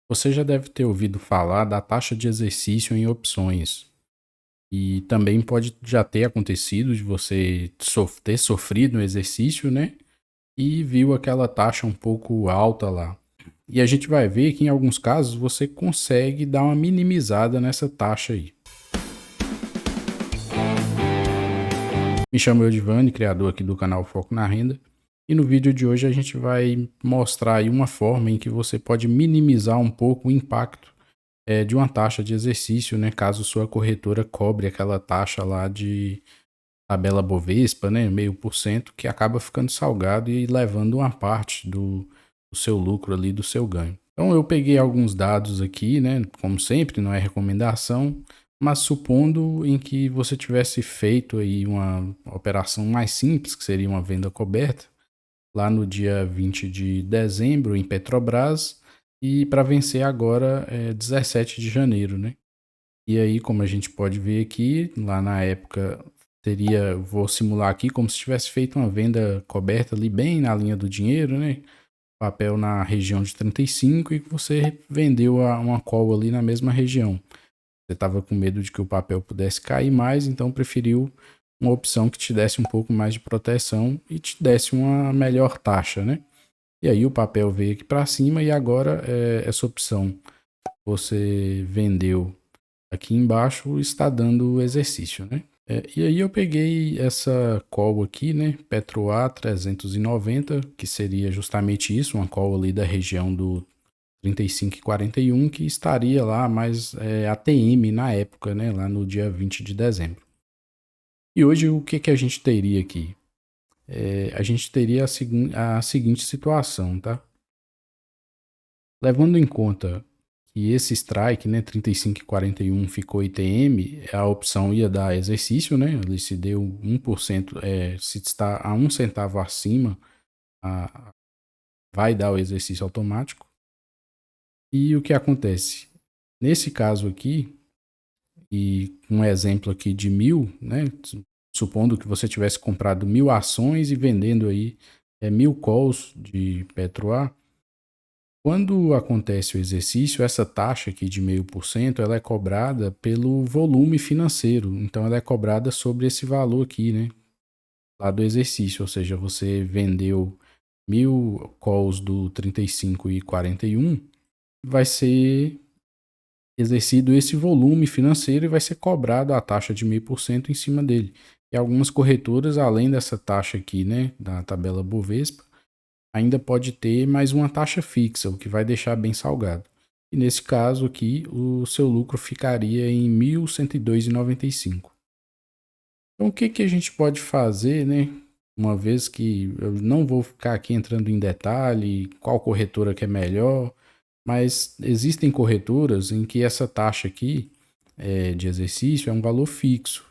Você já deve ter ouvido falar da taxa de exercício em opções. E também pode já ter acontecido de você ter sofrido no exercício, né? E viu aquela taxa um pouco alta lá. E a gente vai ver que em alguns casos você consegue dar uma minimizada nessa taxa aí. Me chamo Eudivane, criador aqui do canal Foco na Renda. E no vídeo de hoje a gente vai mostrar aí uma forma em que você pode minimizar um pouco o impacto de uma taxa de exercício, né? Caso sua corretora cobre aquela taxa lá de tabela Bovespa, né? 0,5%, que acaba ficando salgado e levando uma parte do seu lucro ali, do seu ganho. Então eu peguei alguns dados aqui, né? Como sempre, não é recomendação, mas supondo em que você tivesse feito aí uma operação mais simples, que seria uma venda coberta, lá no dia 20 de dezembro em Petrobras, e para vencer agora 17 de janeiro, né? E aí, como a gente pode ver aqui, lá na época vou simular aqui como se tivesse feito uma venda coberta ali bem na linha do dinheiro, né? Papel na região de 35 e que você vendeu uma call ali na mesma região. Você estava com medo de que o papel pudesse cair mais, então preferiu uma opção que te desse um pouco mais de proteção e te desse uma melhor taxa, né? E aí o papel veio aqui para cima e agora essa opção você vendeu aqui embaixo está dando o exercício, né? E aí eu peguei essa call aqui, né? PetroA 390, que seria justamente isso, uma call ali da região do 35 e 41, que estaria lá mais ATM na época, né? Lá no dia 20 de dezembro. E hoje o que a gente teria aqui? A gente teria a seguinte situação, tá? Levando em conta que esse strike, né, 35 e 41 ficou ITM, a opção ia dar exercício, né? Ele se deu 1%, se está a 1 centavo acima, a, vai dar o exercício automático. E o que acontece? Nesse caso aqui, e um exemplo aqui de 1.000, né? Supondo que você tivesse comprado 1.000 ações e vendendo aí 1.000 calls de PetroA. Quando acontece o exercício, essa taxa aqui de 0,5%, ela é cobrada pelo volume financeiro. Então, ela é cobrada sobre esse valor aqui, né? Lá do exercício. Ou seja, você vendeu 1.000 calls do 35 e 41, vai ser exercido esse volume financeiro e vai ser cobrado a taxa de 0,5% em cima dele. E algumas corretoras, além dessa taxa aqui, né, da tabela Bovespa, ainda pode ter mais uma taxa fixa, o que vai deixar bem salgado. E nesse caso aqui, o seu lucro ficaria em 1.102,95. Então, o que a gente pode fazer, né? Uma vez que eu não vou ficar aqui entrando em detalhe qual corretora que é melhor, mas existem corretoras em que essa taxa aqui de exercício é um valor fixo.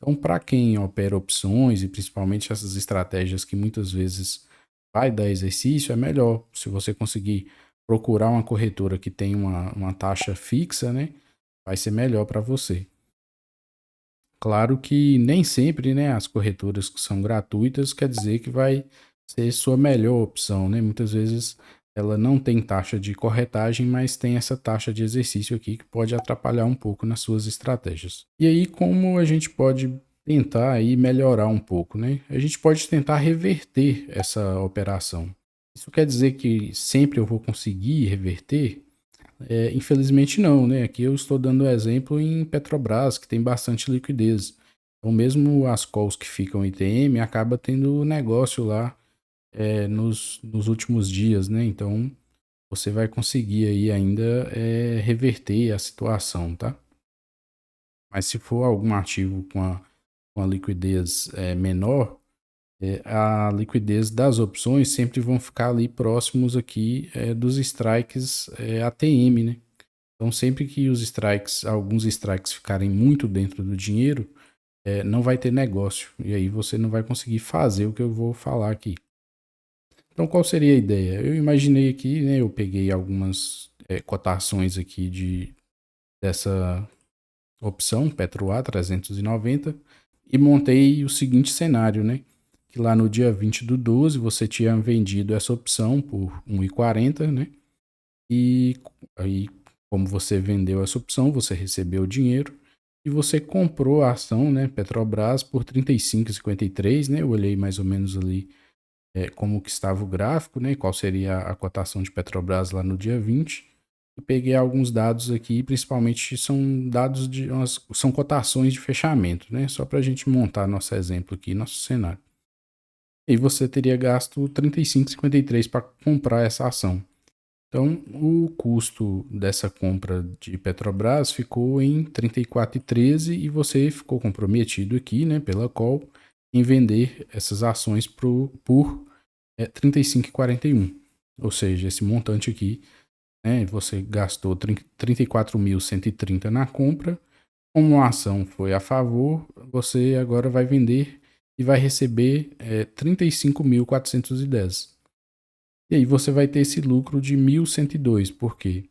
Então, para quem opera opções e principalmente essas estratégias que muitas vezes vai dar exercício, é melhor. Se você conseguir procurar uma corretora que tem uma taxa fixa, né, vai ser melhor para você. Claro que nem sempre, né, as corretoras que são gratuitas quer dizer que vai ser sua melhor opção, né? Muitas vezes ela não tem taxa de corretagem, mas tem essa taxa de exercício aqui que pode atrapalhar um pouco nas suas estratégias. E aí, como a gente pode tentar aí melhorar um pouco, né? A gente pode tentar reverter essa operação. Isso quer dizer que sempre eu vou conseguir reverter? Infelizmente não, né? Aqui eu estou dando exemplo em Petrobras, que tem bastante liquidez. Então, mesmo as calls que ficam ITM, acaba tendo negócio lá nos últimos dias, né? Então, você vai conseguir aí ainda reverter a situação, tá? Mas se for algum ativo com a liquidez menor, a liquidez das opções sempre vão ficar ali próximos aqui dos strikes ATM, né? Então, sempre que alguns strikes ficarem muito dentro do dinheiro, não vai ter negócio. E aí você não vai conseguir fazer o que eu vou falar aqui. Então, qual seria a ideia? Eu imaginei aqui, né? Eu peguei algumas cotações aqui dessa opção, PetroA 390, e montei o seguinte cenário, né? Que lá no dia 20 do 12 você tinha vendido essa opção por 1,40, né? E aí, como você vendeu essa opção, você recebeu o dinheiro e você comprou a ação, né, Petrobras por R$ 35,53, né? Eu olhei mais ou menos ali como que estava o gráfico, né? Qual seria a cotação de Petrobras lá no dia 20. E peguei alguns dados aqui, principalmente são dados são cotações de fechamento, né? Só para a gente montar nosso exemplo aqui, nosso cenário. E você teria gasto R$ 35,53 para comprar essa ação. Então, o custo dessa compra de Petrobras ficou em R$ 34,13 e você ficou comprometido aqui, né, pela call, em vender essas ações por R$ 35,41. Ou seja, esse montante aqui, né, você gastou 34.130 na compra. Como a ação foi a favor, você agora vai vender e vai receber 35.410. E aí você vai ter esse lucro de 1.102, porque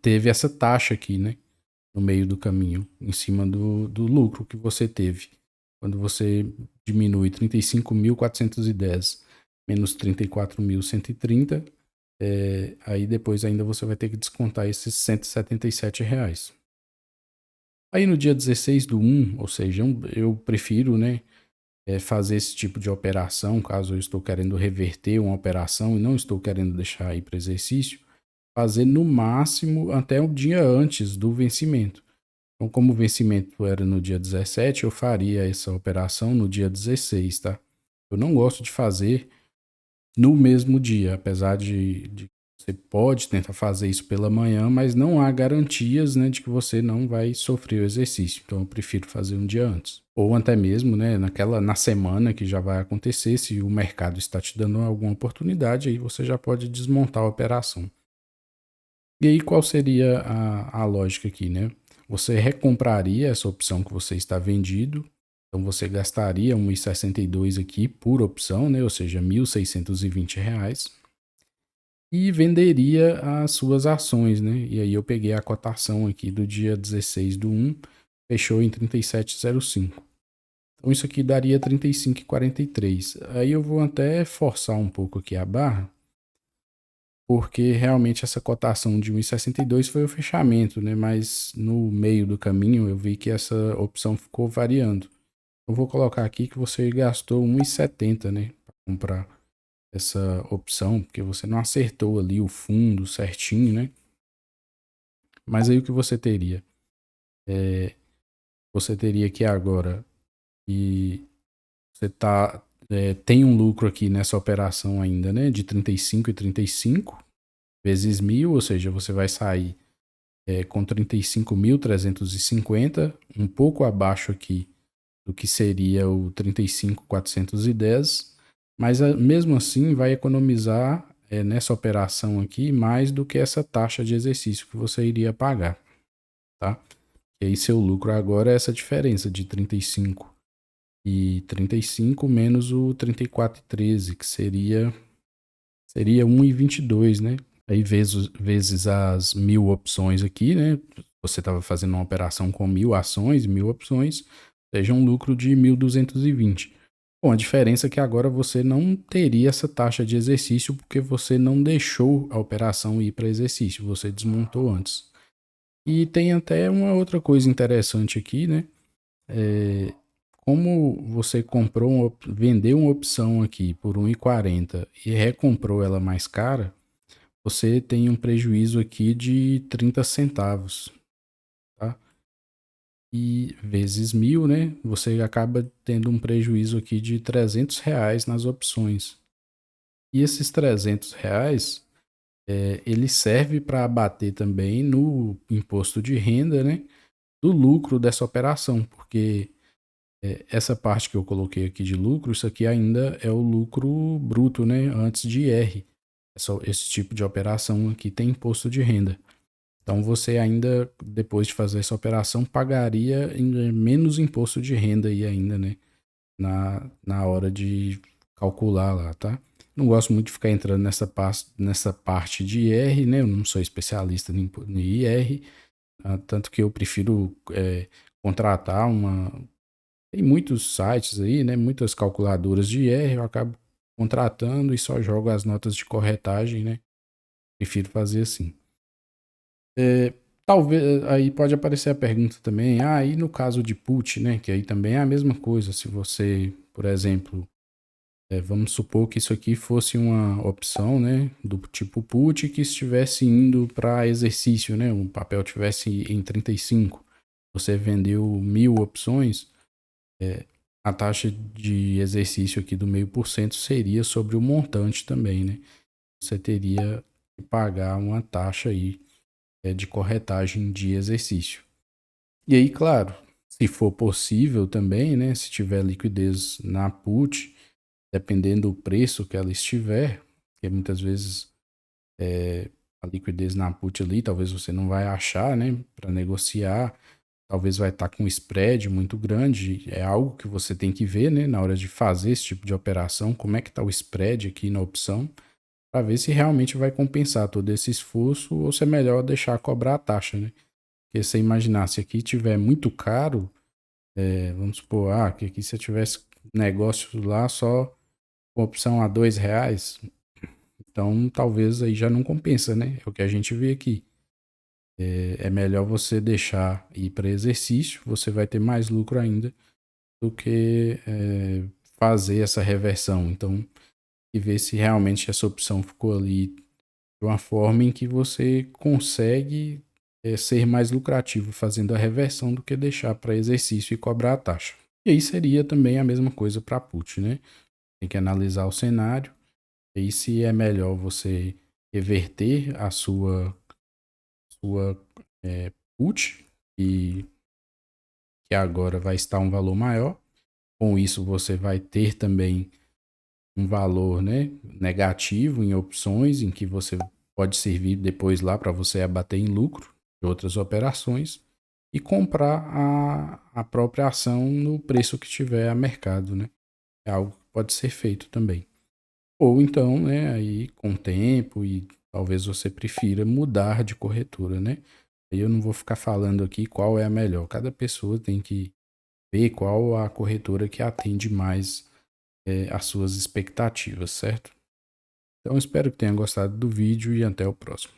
teve essa taxa aqui, né? No meio do caminho, em cima do lucro que você teve. Quando você diminui 35.410 menos 34.130, aí depois ainda você vai ter que descontar esses R$ 177. Aí no dia 16 do 1, ou seja, eu prefiro, né, fazer esse tipo de operação, caso eu estou querendo reverter uma operação e não estou querendo deixar ir para exercício, fazer no máximo até um dia antes do vencimento. Então, como o vencimento era no dia 17, eu faria essa operação no dia 16, tá? Eu não gosto de fazer no mesmo dia, apesar de você pode tentar fazer isso pela manhã, mas não há garantias, né, de que você não vai sofrer o exercício. Então, eu prefiro fazer um dia antes. Ou até mesmo, né, na semana que já vai acontecer, se o mercado está te dando alguma oportunidade, aí você já pode desmontar a operação. E aí, qual seria a lógica aqui, né? Você recompraria essa opção que você está vendido, então você gastaria R$ 1,62 aqui por opção, né? Ou seja, R$ 1.620, e venderia as suas ações, né? E aí eu peguei a cotação aqui do dia 16 do 1, fechou em 37,05. Então isso aqui daria 35,43. Aí eu vou até forçar um pouco aqui a barra, porque realmente essa cotação de 1,62 foi o fechamento, né? Mas no meio do caminho eu vi que essa opção ficou variando. Eu vou colocar aqui que você gastou 1,70, né, para comprar essa opção, porque você não acertou ali o fundo certinho, né? Mas aí o que você teria? Você teria que agora, e você tem um lucro aqui nessa operação ainda, né, de 35,35 vezes 1.000, ou seja, você vai sair com 35.350, um pouco abaixo aqui do que seria o 35.410, mas mesmo assim vai economizar nessa operação aqui mais do que essa taxa de exercício que você iria pagar, tá? E aí seu lucro agora é essa diferença de 35 menos o 34,13, que seria 1,22, né? Aí vezes as 1.000 opções aqui, né? Você estava fazendo uma operação com 1.000 ações, 1.000 opções, seja um lucro de 1.220. Bom, a diferença é que agora você não teria essa taxa de exercício porque você não deixou a operação ir para exercício, você desmontou antes. E tem até uma outra coisa interessante aqui, né? Como você vendeu uma opção aqui por 1,40 e recomprou ela mais cara, você tem um prejuízo aqui de 30 centavos, tá? E vezes 1.000, né? Você acaba tendo um prejuízo aqui de R$ 300 nas opções. E esses R$ 300, ele serve para abater também no imposto de renda, né? Do lucro dessa operação, porque essa parte que eu coloquei aqui de lucro, isso aqui ainda é o lucro bruto, né? Antes de IR. Esse tipo de operação aqui tem imposto de renda. Então você ainda, depois de fazer essa operação, pagaria menos imposto de renda aí ainda, né? Na hora de calcular lá, tá? Não gosto muito de ficar entrando nessa parte de IR, né? Eu não sou especialista em IR, tanto que eu prefiro contratar uma. Tem muitos sites aí, né? Muitas calculadoras de IR, eu acabo contratando e só jogo as notas de corretagem, né? prefiro fazer assim. Talvez aí pode aparecer a pergunta também, e no caso de put, né, que aí também é a mesma coisa, se você, por exemplo, vamos supor que isso aqui fosse uma opção, né, do tipo put que estivesse indo para exercício, né, o papel tivesse em 35, você vendeu 1.000 opções, a taxa de exercício aqui do 0,5% seria sobre o montante também, né? Você teria que pagar uma taxa aí de corretagem de exercício. E aí, claro, se for possível também, né, se tiver liquidez na put, dependendo do preço que ela estiver, porque muitas vezes a liquidez na put ali, talvez você não vai achar, né, para negociar, talvez vai estar com um spread muito grande, é algo que você tem que ver, né, na hora de fazer esse tipo de operação, como é que está o spread aqui na opção, para ver se realmente vai compensar todo esse esforço ou se é melhor deixar cobrar a taxa, né? Porque se você imaginar, se aqui tiver muito caro, vamos supor, que aqui se eu tivesse negócio lá só com opção a R$ 2, então talvez aí já não compensa, né? É o que a gente vê aqui. É melhor você deixar ir para exercício, você vai ter mais lucro ainda do que fazer essa reversão. Então, e ver se realmente essa opção ficou ali de uma forma em que você consegue ser mais lucrativo fazendo a reversão do que deixar para exercício e cobrar a taxa. E aí seria também a mesma coisa para put, né? Tem que analisar o cenário e aí se é melhor você reverter a sua put e que agora vai estar um valor maior. Com isso você vai ter também um valor, né, negativo em opções, em que você pode servir depois lá para você abater em lucro de outras operações e comprar a própria ação no preço que tiver a mercado, né? É algo que pode ser feito também. Ou então, né, aí com o tempo e talvez você prefira mudar de corretora, né? Aí eu não vou ficar falando aqui qual é a melhor. Cada pessoa tem que ver qual a corretora que atende mais as suas expectativas, certo? Então espero que tenha gostado do vídeo e até o próximo.